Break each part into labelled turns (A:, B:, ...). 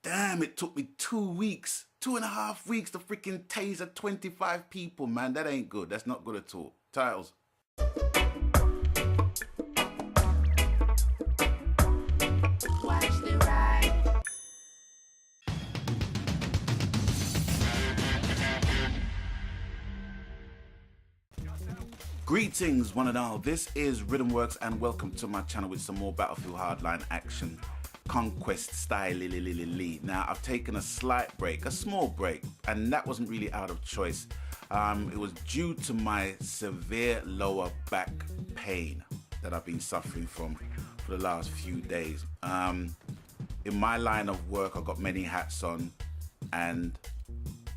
A: damn, it took me 2 weeks, 2.5 weeks to freaking taser 25 people, man. That ain't good. That's not good at all. Titles.
B: Watch the ride.
A: Greetings, one and all. This is Rhythmworks, and welcome to my channel with some more Battlefield Hardline action, conquest style. Now, I've taken a slight break, a small break, and that wasn't really out of choice. It was due to my severe lower back pain that I've been suffering from for the last few days. In my line of work, I've got many hats on, and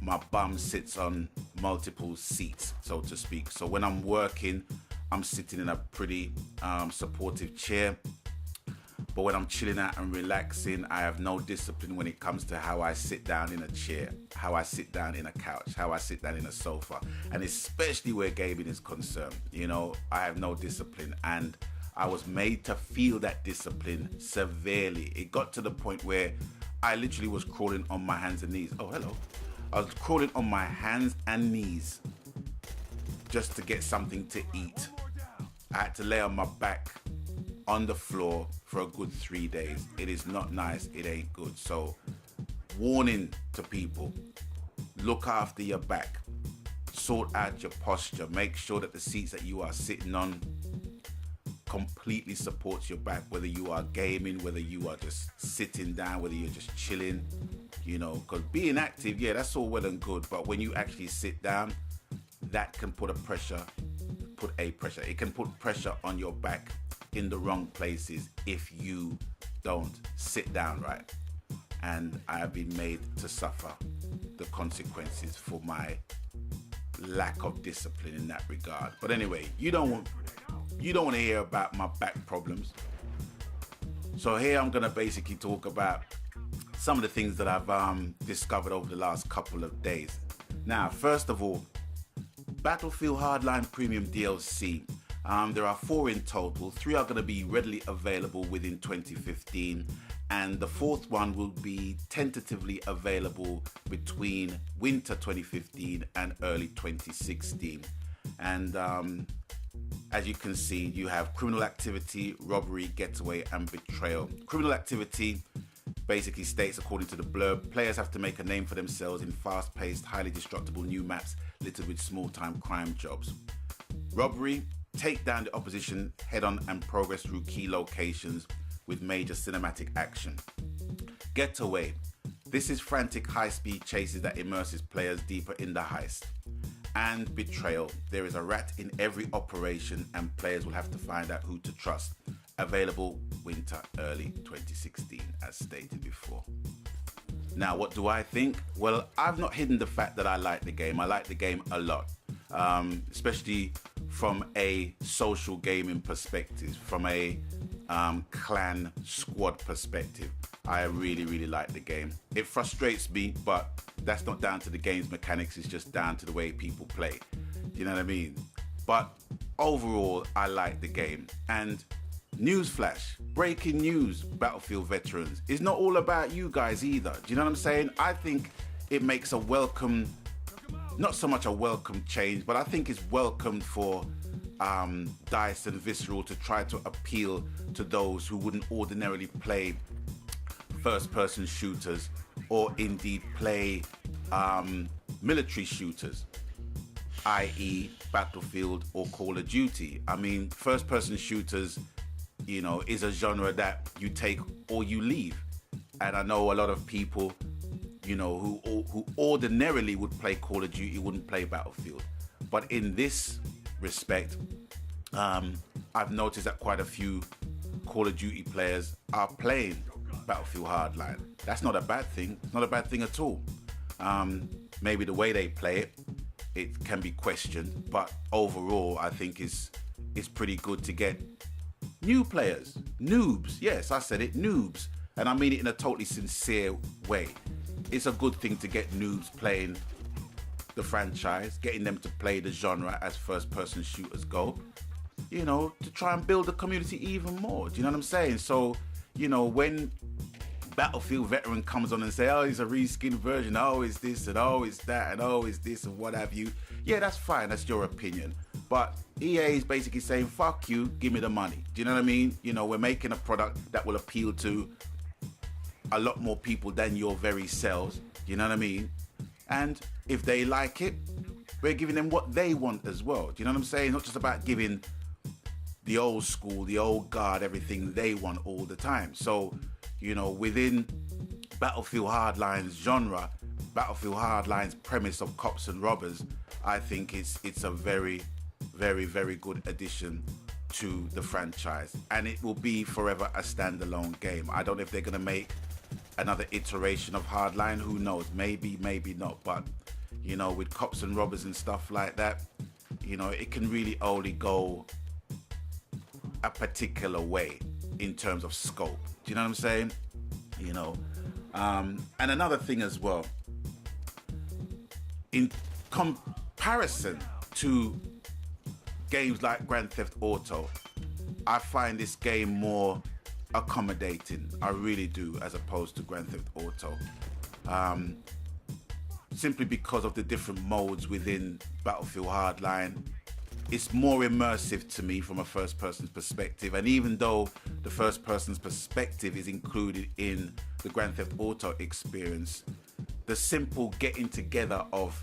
A: my bum sits on multiple seats, so to speak. So when I'm working, I'm sitting in a pretty supportive chair. But when I'm chilling out and relaxing, I have no discipline when it comes to how I sit down in a chair, how I sit down in a couch, how I sit down in a sofa. And especially where gaming is concerned, you know, I have no discipline. And I was made to feel that discipline severely. It got to the point where I literally was crawling on my hands and knees. Oh, hello. I was crawling on my hands and knees just to get something to eat. I had to lay on my back on the floor for a good 3 days. It is not nice. It ain't good. So, warning to people, look after your back. Sort out your posture. Make sure that the seats that you are sitting on completely supports your back, whether you are gaming, whether you are just sitting down, whether you're just chilling, you know, because being active, yeah, that's all well and good, but when you actually sit down, that can put pressure. It can put pressure on your back in the wrong places if you don't sit down right. And I have been made to suffer the consequences for my lack of discipline in that regard. But anyway, you don't want to hear about my back problems. So here I'm going to basically talk about some of the things that I've discovered over the last couple of days. Now, first of all, Battlefield Hardline Premium DLC. There are 4 in total. 3 are going to be readily available within 2015. And the 4th one will be tentatively available between winter 2015 and early 2016. And as you can see, you have criminal activity, robbery, getaway, and betrayal. Criminal activity basically states, according to the blurb, players have to make a name for themselves in fast-paced, highly destructible new maps littered with small-time crime jobs. Robbery, take down the opposition head-on and progress through key locations with major cinematic action. Getaway, this is frantic high-speed chases that immerses players deeper in the heist. And betrayal, there is a rat in every operation and players will have to find out who to trust. Available winter early 2016, as stated before. Now, what do I think? Well, I've not hidden the fact that I like the game. I like the game a lot, especially from a social gaming perspective, from a clan squad perspective. I really like the game. It frustrates me, but that's not down to the game's mechanics. It's just down to the way people play. You know what I mean? But overall, I like the game. And newsflash, breaking news, Battlefield veterans, it's not all about you guys either. Do you know what I'm saying? I think it makes a welcome, not so much a welcome change, but I think it's welcome for DICE and Visceral to try to appeal to those who wouldn't ordinarily play first-person shooters or indeed play military shooters, i.e. Battlefield or Call of Duty. I mean, first-person shooters, you know, is a genre that you take or you leave. And I know a lot of people, you know, who ordinarily would play Call of Duty wouldn't play Battlefield. But in this respect, I've noticed that quite a few Call of Duty players are playing Battlefield Hardline. That's not a bad thing. It's not a bad thing at all. Maybe the way they play it can be questioned, but overall, I think it's pretty good to get new players, noobs. Yes, I said it, noobs, and I mean it in a totally sincere way. It's a good thing to get noobs playing the franchise, getting them to play the genre as first-person shooters go. You know, to try and build the community even more. Do you know what I'm saying? So, you know, when Battlefield veteran comes on and say, oh, it's a reskinned version, oh, it's this, and oh, it's that, and oh, it's this, and what have you. Yeah, that's fine, that's your opinion. But EA is basically saying, fuck you, give me the money. Do you know what I mean? You know, we're making a product that will appeal to a lot more people than your very selves. You know what I mean? And if they like it, we're giving them what they want as well. Do you know what I'm saying? Not just about giving the old school, the old guard, everything they want all the time. So, you know, within Battlefield Hardline's genre, Battlefield Hardline's premise of cops and robbers, I think it's a very, very, very good addition to the franchise. And it will be forever a standalone game. I don't know if they're going to make another iteration of Hardline. Who knows? Maybe, maybe not. But, you know, with cops and robbers and stuff like that, you know, it can really only go a particular way in terms of scope. Do you know what I'm saying? You know, and another thing as well, in comparison to games like Grand Theft Auto, I find this game more accommodating. I really do, as opposed to Grand Theft Auto. Simply because of the different modes within Battlefield Hardline. It's more immersive to me from a first person's perspective. And even though the first person's perspective is included in the Grand Theft Auto experience, the simple getting together of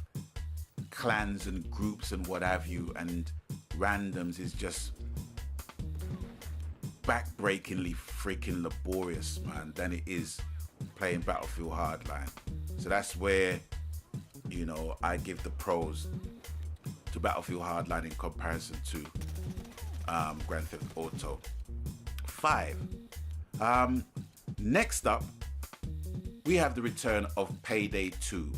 A: clans and groups and what have you and randoms is just backbreakingly freaking laborious, man, than it is playing Battlefield Hardline. So that's where, you know, I give the pros to Battlefield Hardline in comparison to Grand Theft Auto 5. Next up, we have the return of Payday 2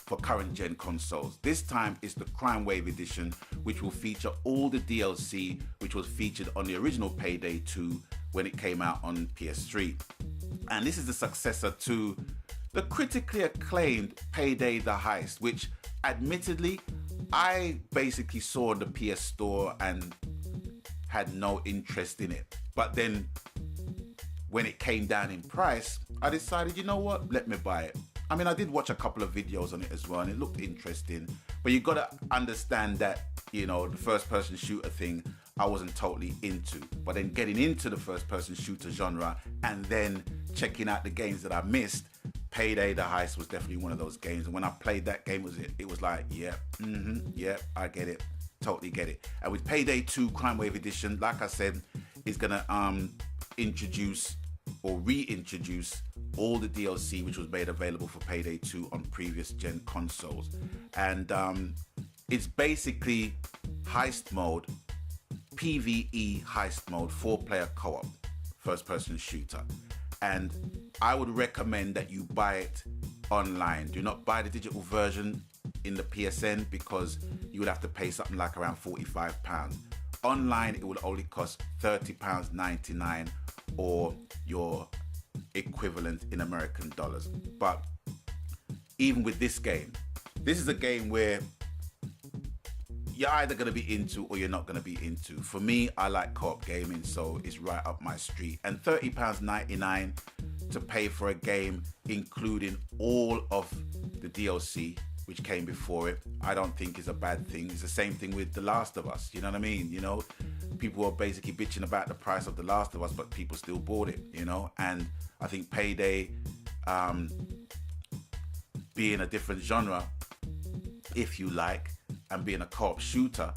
A: for current gen consoles. This time it's the Crime Wave edition, which will feature all the DLC which was featured on the original Payday 2 when it came out on PS3. And this is the successor to the critically acclaimed Payday the Heist, which admittedly I basically saw in the PS Store and had no interest in it. But then when it came down in price, I decided, you know what, let me buy it. I mean, I did watch a couple of videos on it as well, and it looked interesting. But you got to understand that, you know, the first-person shooter thing, I wasn't totally into. But then getting into the first-person shooter genre and then checking out the games that I missed, Payday the Heist was definitely one of those games. And when I played that game, it was like, yeah, I get it. Totally get it. And with Payday 2 Crime Wave Edition, like I said, is going to introduce or reintroduce all the DLC which was made available for Payday 2 on previous gen consoles. And it's basically heist mode, PvE heist mode, 4-player co-op, first-person shooter. And I would recommend that you buy it online. Do not buy the digital version in the PSN because you would have to pay something like around £45. Online, it will only cost £30.99 or your equivalent in American dollars. But even with this game, this is a game where you're either going to be into or you're not going to be into. For me, I like co-op gaming, so it's right up my street. And £30.99 to pay for a game including all of the DLC which came before it, I don't think is a bad thing. It's the same thing with The Last of Us, you know what I mean? You know, people are basically bitching about the price of The Last of Us, but people still bought it, you know? And I think Payday, being a different genre, if you like, and being a co-op shooter,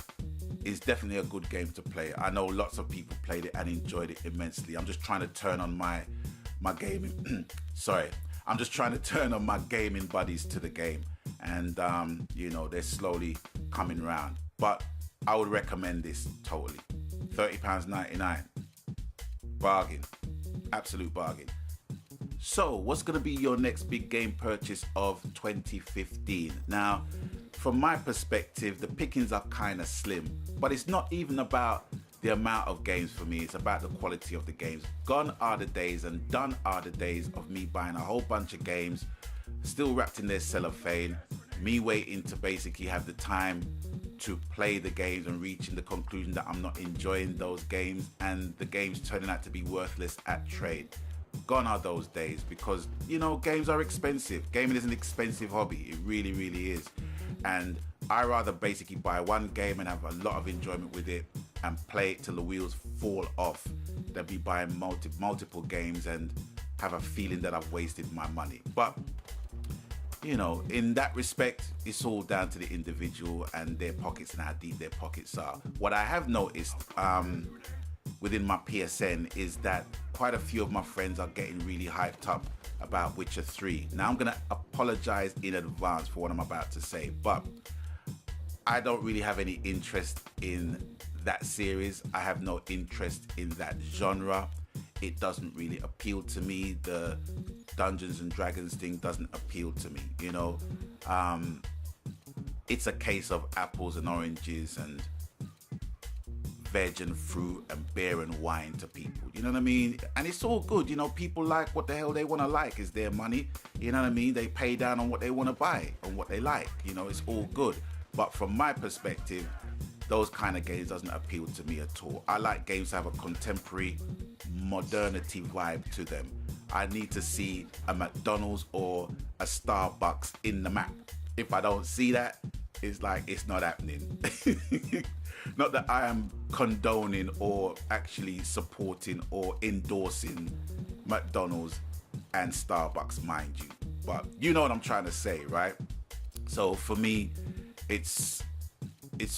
A: is definitely a good game to play. I know lots of people played it and enjoyed it immensely. I'm just trying to turn on my gaming, I'm just trying to turn on my gaming buddies to the game. And, you know, they're slowly coming around. But I would recommend this totally. £30.99. Bargain. Absolute bargain. So, what's going to be your next big game purchase of 2015? Now, from my perspective, the pickings are kind of slim. But it's not even about the amount of games for me. It's about the quality of the games. Gone are the days and done are the days of me buying a whole bunch of games still wrapped in their cellophane, me waiting to basically have the time to play the games and reaching the conclusion that I'm not enjoying those games and the games turning out to be worthless at trade. Gone are those days because, games are expensive. Gaming is an expensive hobby. It really, really is. And I rather basically buy one game and have a lot of enjoyment with it and play it till the wheels fall off than be buying multiple games and have a feeling that I've wasted my money. But, in that respect, it's all down to the individual and their pockets and how deep their pockets are. What I have noticed within my PSN is that quite a few of my friends are getting really hyped up about Witcher 3. Now I'm going to apologize in advance for what I'm about to say, but I don't really have any interest in that series. I have no interest in that genre. It doesn't really appeal to me. The Dungeons and Dragons thing doesn't appeal to me, It's a case of apples and oranges and veg and fruit and beer and wine to people, you know what I mean? And it's all good, people like what the hell they want to like. Is their money, you know what I mean? They pay down on what they want to buy, on what they like, it's all good. But from my perspective, those kind of games doesn't appeal to me at all. I like games that have a contemporary modernity vibe to them. I need to see a McDonald's or a Starbucks in the map. If I don't see that, it's like it's not happening. Not that I am condoning or actually supporting or endorsing McDonald's and Starbucks, mind you. But you know what I'm trying to say, right? So for me, it's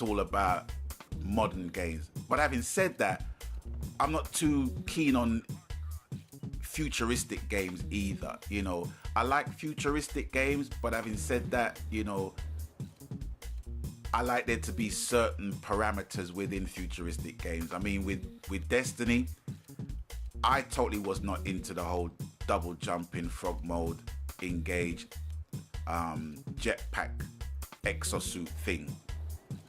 A: all about modern games. But having said that, I'm not too keen on futuristic games either. I like futuristic games, but having said that, I like there to be certain parameters within futuristic games. I mean, with Destiny, I totally was not into the whole double jumping, frog mode, engage, jetpack, exosuit thing.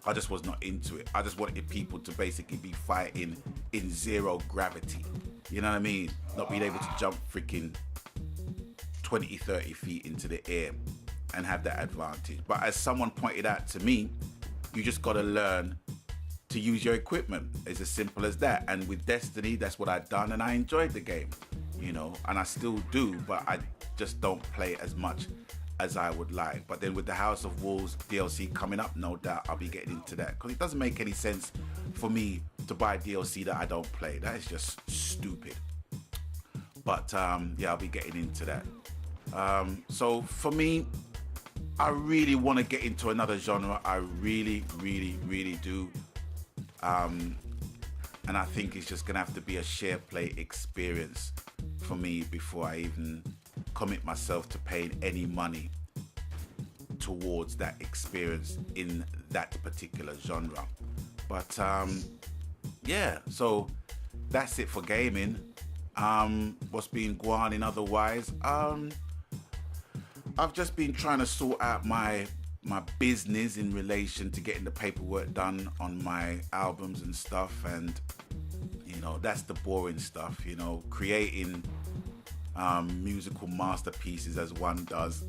A: I just was not into it. I just wanted people to basically be fighting in zero gravity. You know what I mean? Not being able to jump freaking 20, 30 feet into the air and have that advantage. But as someone pointed out to me, you just got to learn to use your equipment. It's as simple as that. And with Destiny, that's what I'd done, and I enjoyed the game, and I still do, but I just don't play as much as I would like. But then with the House of Wolves DLC coming up, no doubt I'll be getting into that, because it doesn't make any sense for me to buy DLC that I don't play. That is just stupid. But I'll be getting into that. So for me, I really want to get into another genre. I really, really, really do. And I think it's just going to have to be a share play experience for me before I even commit myself to paying any money towards that experience in that particular genre. But so that's it for gaming. What's been Gwarnin otherwise? I've just been trying to sort out my business in relation to getting the paperwork done on my albums and stuff, and that's the boring stuff, creating musical masterpieces as one does.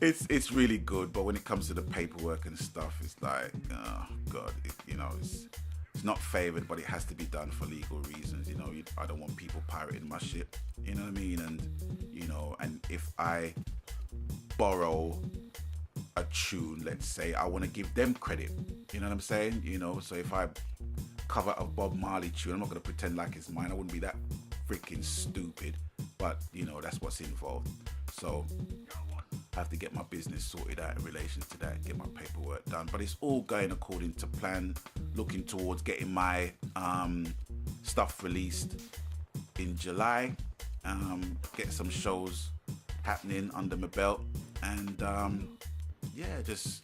A: It's really good, but when it comes to the paperwork and stuff, it's like, oh god, it's not favored, but it has to be done for legal reasons. I don't want people pirating my shit, you know what I mean? And and if I borrow a tune, let's say, I want to give them credit, you know what I'm saying? So if I cover a Bob Marley tune, I'm not going to pretend like it's mine. I wouldn't be that freaking stupid, but that's what's involved. So I have to get my business sorted out in relation to that, get my paperwork done. But it's all going according to plan, looking towards getting my stuff released in July, get some shows happening under my belt, and just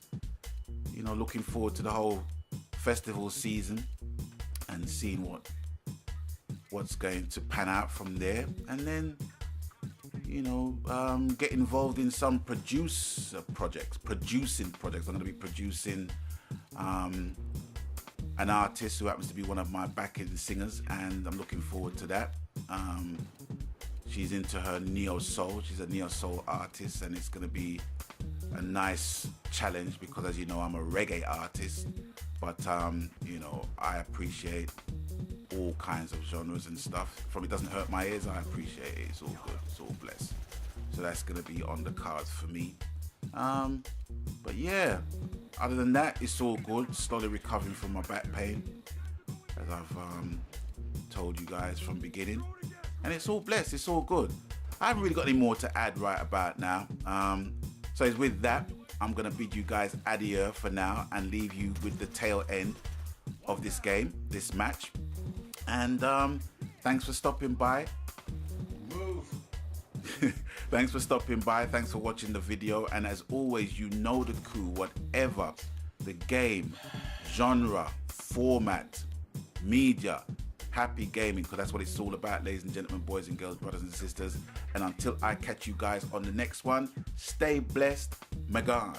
A: looking forward to the whole festival season and seeing what's going to pan out from there, and then get involved in some producing projects. I'm going to be producing an artist who happens to be one of my backing singers, and I'm looking forward to that. She's into her neo soul. She's a neo soul artist, and it's going to be a nice challenge because, as you know, I'm a reggae artist. But I appreciate all kinds of genres and stuff. From It Doesn't Hurt My Ears, I appreciate it. It's all good. It's all blessed. So that's going to be on the cards for me. But yeah, other than that, it's all good. Slowly recovering from my back pain, as I've told you guys from the beginning. And it's all blessed. It's all good. I haven't really got any more to add right about now. So it's with that, I'm going to bid you guys adieu for now and leave you with the tail end of this game, this match. And thanks for stopping by.
C: Move.
A: Thanks for stopping by. Thanks for watching the video. And as always, you know the coup. Whatever the game, genre, format, media, happy gaming, because that's what it's all about, ladies and gentlemen, boys and girls, brothers and sisters. And until I catch you guys on the next one, stay blessed. Megan.